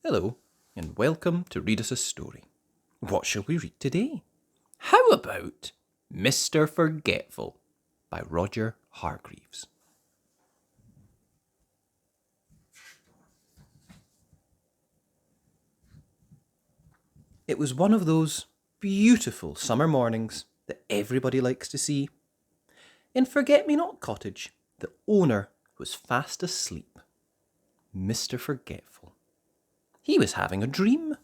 Hello, and welcome to Read Us a Story. What shall we read today? How about Mr. Forgetful by Roger Hargreaves? It was one of those beautiful summer mornings that everybody likes to see. In Forget-me-not Cottage, the owner was fast asleep. Mr. Forgetful. He was having a dream.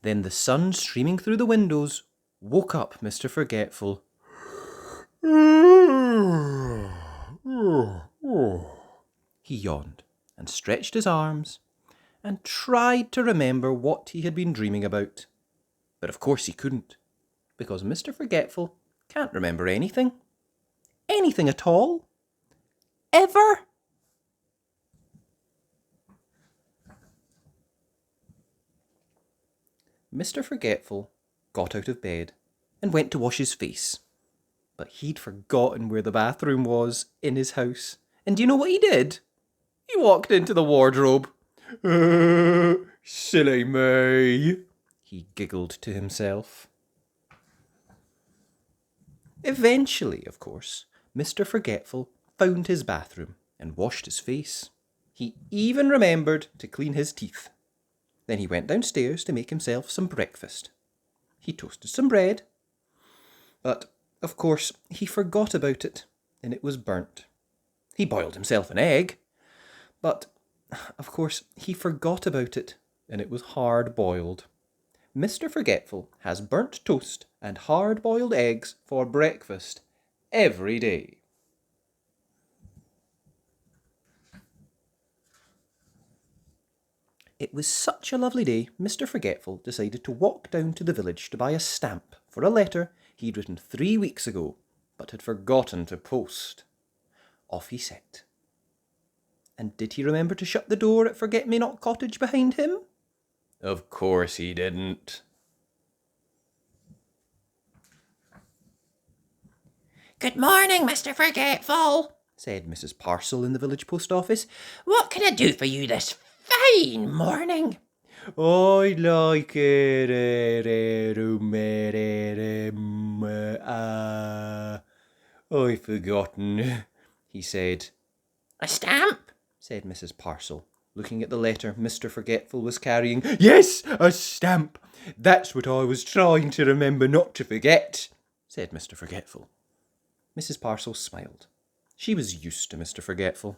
Then the sun streaming through the windows woke up Mr. Forgetful. He yawned and stretched his arms and tried to remember what he had been dreaming about. But of course he couldn't, because Mr. Forgetful can't remember anything. Anything at all. Ever. Mr. Forgetful got out of bed and went to wash his face. But he'd forgotten where the bathroom was in his house. And do you know what he did? He walked into the wardrobe. Silly me, he giggled to himself. Eventually, of course, Mr. Forgetful found his bathroom and washed his face. He even remembered to clean his teeth. Then he went downstairs to make himself some breakfast. He toasted some bread, but of course he forgot about it and it was burnt. He boiled himself an egg, but of course he forgot about it and it was hard boiled. Mr. Forgetful has burnt toast and hard boiled eggs for breakfast every day. It was such a lovely day, Mr. Forgetful decided to walk down to the village to buy a stamp for a letter he'd written 3 weeks ago, but had forgotten to post. Off he set. And did he remember to shut the door at Forget-me-not Cottage behind him? Of course he didn't. "Good morning, Mr. Forgetful," said Mrs. Parcel in the village post office. "What can I do for you this fine morning?" "I'd like I've forgotten," he said. "A stamp?" said Mrs. Parcel, looking at the letter Mr. Forgetful was carrying. "Yes, a stamp. That's what I was trying to remember not to forget," said Mr. Forgetful. Mrs. Parcel smiled. She was used to Mr. Forgetful.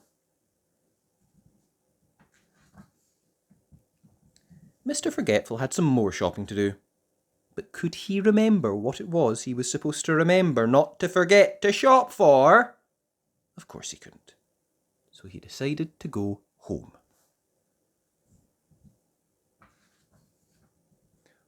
Mr. Forgetful had some more shopping to do. But could he remember what it was he was supposed to remember not to forget to shop for? Of course he couldn't. So he decided to go home.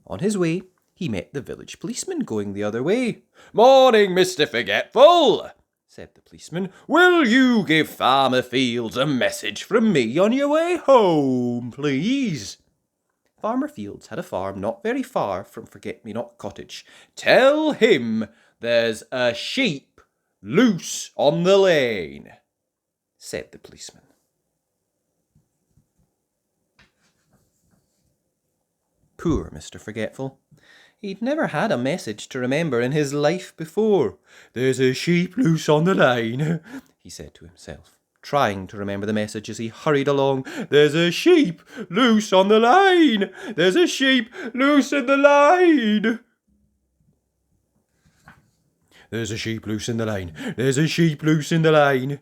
On his way, he met the village policeman going the other way. "Morning, Mr. Forgetful," said the policeman. "Will you give Farmer Fields a message from me on your way home, please?" Farmer Fields had a farm not very far from Forget-me-not Cottage. "Tell him there's a sheep loose on the lane," said the policeman. Poor Mr. Forgetful. He'd never had a message to remember in his life before. "There's a sheep loose on the lane," he said to himself, trying to remember the message as he hurried along. "There's a sheep loose on the lane. There's a sheep loose in the lane. There's a sheep loose in the lane. There's a sheep loose in the lane."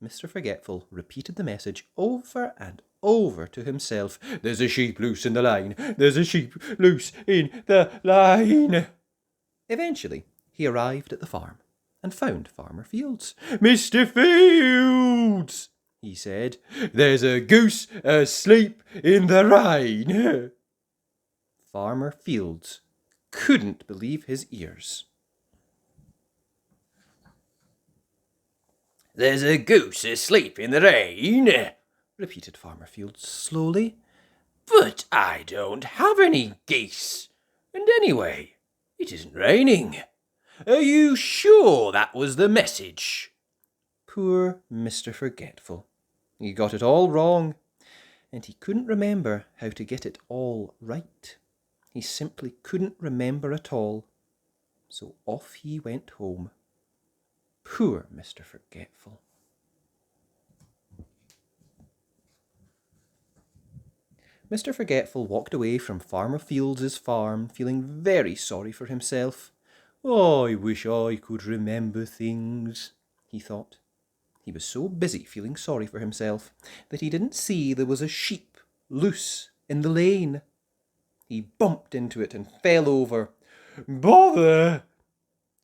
Mr. Forgetful repeated the message over and over to himself. "There's a sheep loose in the lane. There's a sheep loose in the lane." Eventually, he arrived at the farm and found Farmer Fields. "Mr. Fields," he said, "there's a goose asleep in the rain." Farmer Fields couldn't believe his ears. "There's a goose asleep in the rain," repeated Farmer Fields slowly. "But I don't have any geese. And anyway, it isn't raining. Are you sure that was the message?" Poor Mr. Forgetful. He got it all wrong, and he couldn't remember how to get it all right. He simply couldn't remember at all. So off he went home. Poor Mr. Forgetful. Mr. Forgetful walked away from Farmer Fields's farm, feeling very sorry for himself. "I wish I could remember things," he thought. He was so busy feeling sorry for himself that he didn't see there was a sheep loose in the lane. He bumped into it and fell over. "Bother!"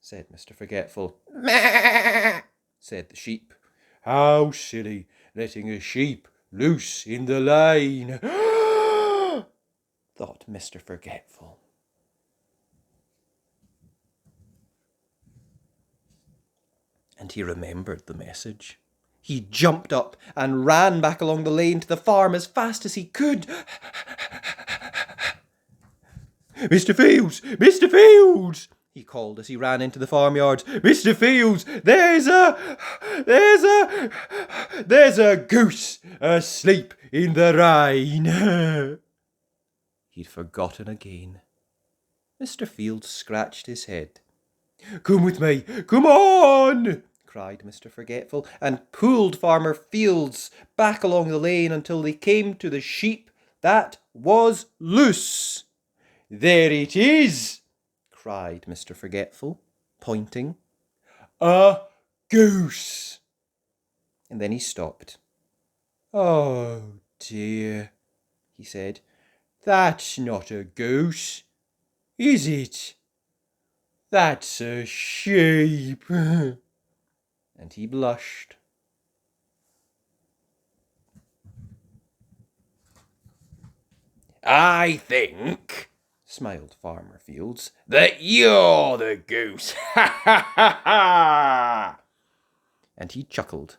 said Mr. Forgetful. Bah! Said the sheep. "How silly, letting a sheep loose in the lane," thought Mr. Forgetful. And he remembered the message. He jumped up and ran back along the lane to the farm as fast as he could. "Mr. Fields! Mr. Fields!" he called as he ran into the farmyard. "Mr. Fields, there's a goose asleep in the rain." He'd forgotten again. Mr. Fields scratched his head. "Come with me, come on!" cried Mr. Forgetful, and pulled Farmer Fields back along the lane until they came to the sheep that was loose. "There it is!" cried Mr. Forgetful, pointing. "A goose!" And then he stopped. "Oh dear," he said. "That's not a goose, is it? That's a sheep." And he blushed. I think, smiled Farmer Fields, that you're the goose. Ha ha ha ha! and he chuckled.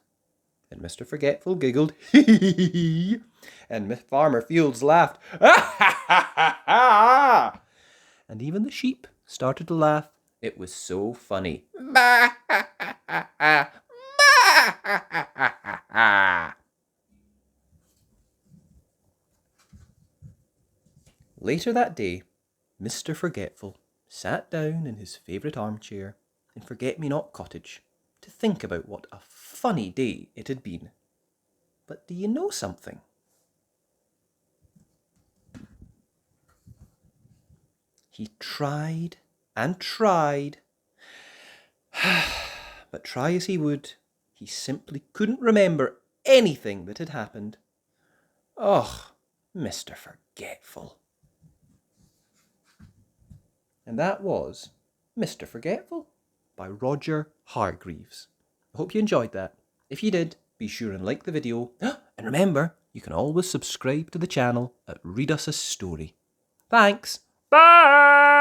And Mr. Forgetful giggled, "Hee hee hee hee," and Farmer Fields laughed, "Ha ha ha ha ha!" And even the sheep started to laugh. It was so funny. Bah ha ha ha ha! Bah ha ha ha ha ha! Later that day, Mr. Forgetful sat down in his favourite armchair in Forget-Me-Not Cottage to think about what a funny day it had been. But do you know something? He tried and tried, but try as he would, he simply couldn't remember anything that had happened. Oh, Mr. Forgetful. And that was Mr. Forgetful by Roger Hargreaves. I hope you enjoyed that. If you did, be sure and like the video. And remember, you can always subscribe to the channel at Read Us a Story. Thanks. Bye!